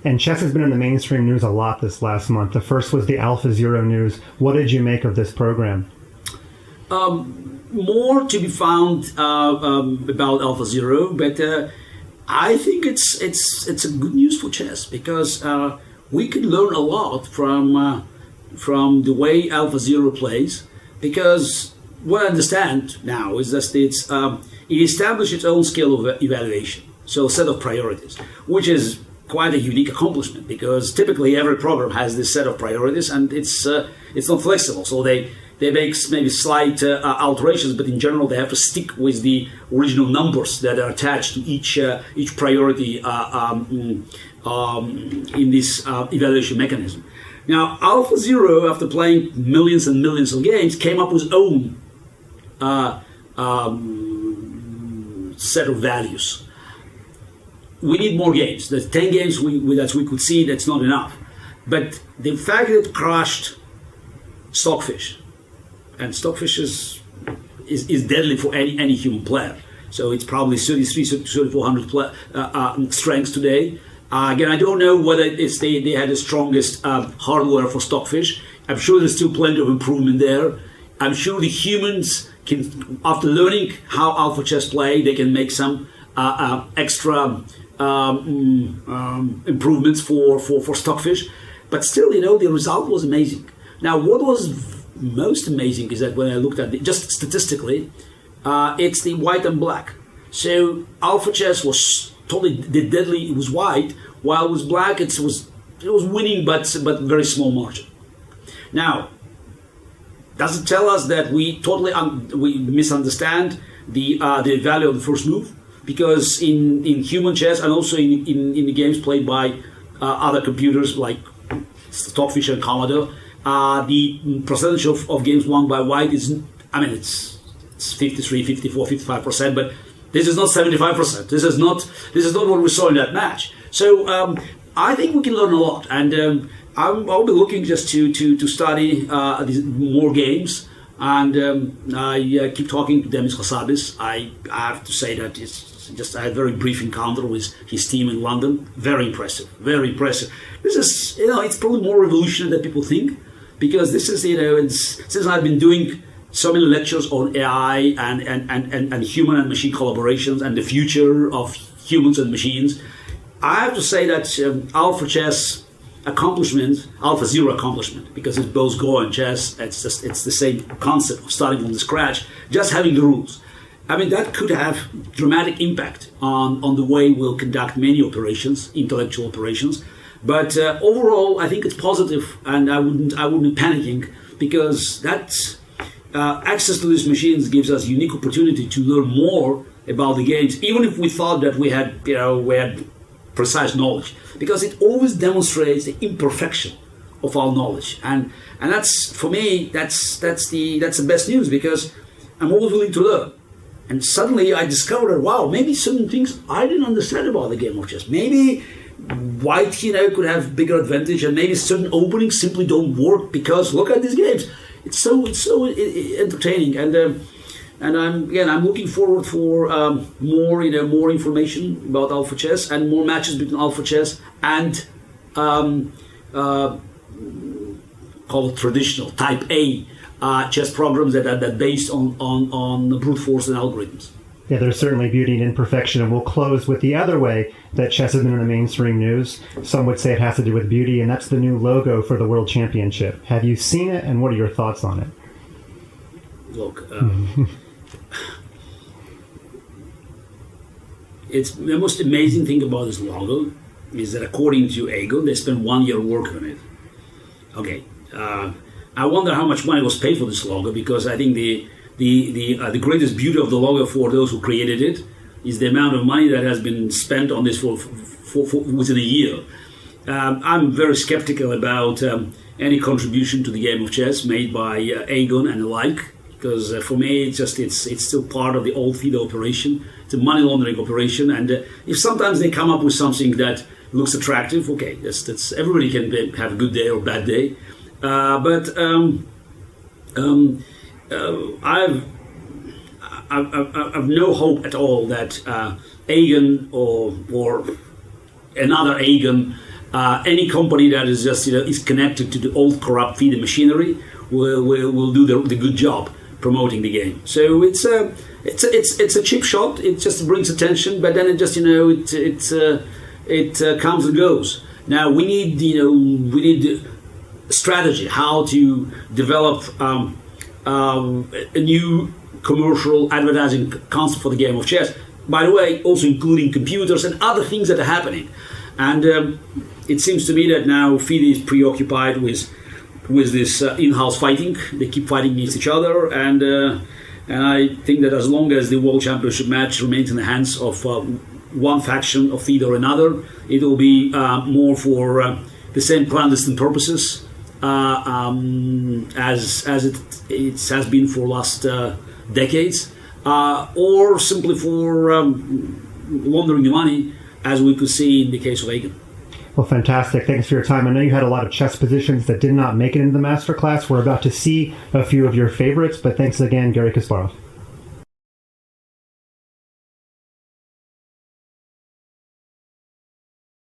And chess has been in the mainstream news a lot this last month. The first was the AlphaZero news. What did you make of this program? More to be found about AlphaZero, but I think it's a good news for chess because we can learn a lot from the way AlphaZero plays. Because what I understand now is that it established its own scale of evaluation, so a set of priorities, which is quite a unique accomplishment because typically every program has this set of priorities and it's not flexible. So they make maybe slight alterations, but in general they have to stick with the original numbers that are attached to each priority in this evaluation mechanism. Now, AlphaZero, after playing millions and millions of games, came up with its own set of values. We need more games. The 10 games that we could see, that's not enough. But the fact that it crushed Stockfish, and Stockfish is deadly for any human player. So it's probably 3,400 strengths today. Again, I don't know whether they had the strongest hardware for Stockfish. I'm sure there's still plenty of improvement there. I'm sure the humans can, after learning how Alpha Chess play, they can make some extra improvements for Stockfish. But still, the result was amazing. Now, what was most amazing is that when I looked at it, just statistically, it's the white and black. So Alpha Chess was totally deadly. It was white, while it was black. It was winning, but very small margin. Now, does it tell us that we totally we misunderstand the value of the first move? Because in human chess and also in the games played by other computers like Stockfish and Commodore, the percentage of games won by white is, it's 53, 54, 55%, but this is not 75%. This is not what we saw in that match. So I think we can learn a lot, and I'll be looking just to study these more games. And I keep talking to Demis Hassabis. I have to say that I had a very brief encounter with his team in London. Very impressive, very impressive. This is, it's probably more revolutionary than people think, because this is, since I've been doing so many lectures on AI and human and machine collaborations and the future of humans and machines, I have to say that Alpha Chess accomplishment, AlphaZero accomplishment, because it's both Go and chess. It's the same concept of starting from the scratch, just having the rules. That could have dramatic impact on the way we'll conduct many operations, intellectual operations. But overall, I think it's positive, and I wouldn't be panicking, because that's access to these machines gives us unique opportunity to learn more about the games, even if we thought that we had precise knowledge, because it always demonstrates the imperfection of our knowledge, and that's, for me, that's the best news, because I'm always willing to learn. And suddenly I discovered, wow, maybe certain things I didn't understand about the game of chess. Maybe white, could have bigger advantage, and maybe certain openings simply don't work because look at these games. It's so entertaining, and I'm looking forward for more information about Alpha Chess and more matches between Alpha Chess and called traditional Type A chess programs that are based on brute force and algorithms. Yeah, there's certainly beauty in imperfection, and we'll close with the other way that chess has been in the mainstream news. Some would say it has to do with beauty, and that's the new logo for the World Championship. Have you seen it, and what are your thoughts on it? Look, it's the most amazing thing about this logo is that, according to Aegon, they spent 1 year working on it. Okay, I wonder how much money was paid for this logo, because I think the greatest beauty of the logo for those who created it is the amount of money that has been spent on this for within a year. I'm very skeptical about any contribution to the game of chess made by Aegon and the like, because for me it's still part of the old FIDE operation. It's a money laundering operation, and if sometimes they come up with something that looks attractive, okay, that's everybody can have a good day or a bad day, but I've no hope at all that Aegon or another Aegon Any company that is just is connected to the old corrupt FIDE machinery will do the good job promoting the game. So it's a cheap shot. It just brings attention, but then it just it comes and goes. Now we need strategy, how to develop a new commercial advertising concept for the game of chess. By the way, also including computers and other things that are happening. And it seems to me that now FIDE is preoccupied with this in-house fighting. They keep fighting against each other, and I think that as long as the World Championship match remains in the hands of one faction of FIDE or another, it will be more for the same clandestine purposes as it has been for last decades, or simply for laundering the money, as we could see in the case of Aegon. Well, fantastic. Thanks for your time. I know you had a lot of chess positions that did not make it into the masterclass. We're about to see a few of your favorites, but thanks again, Garry Kasparov.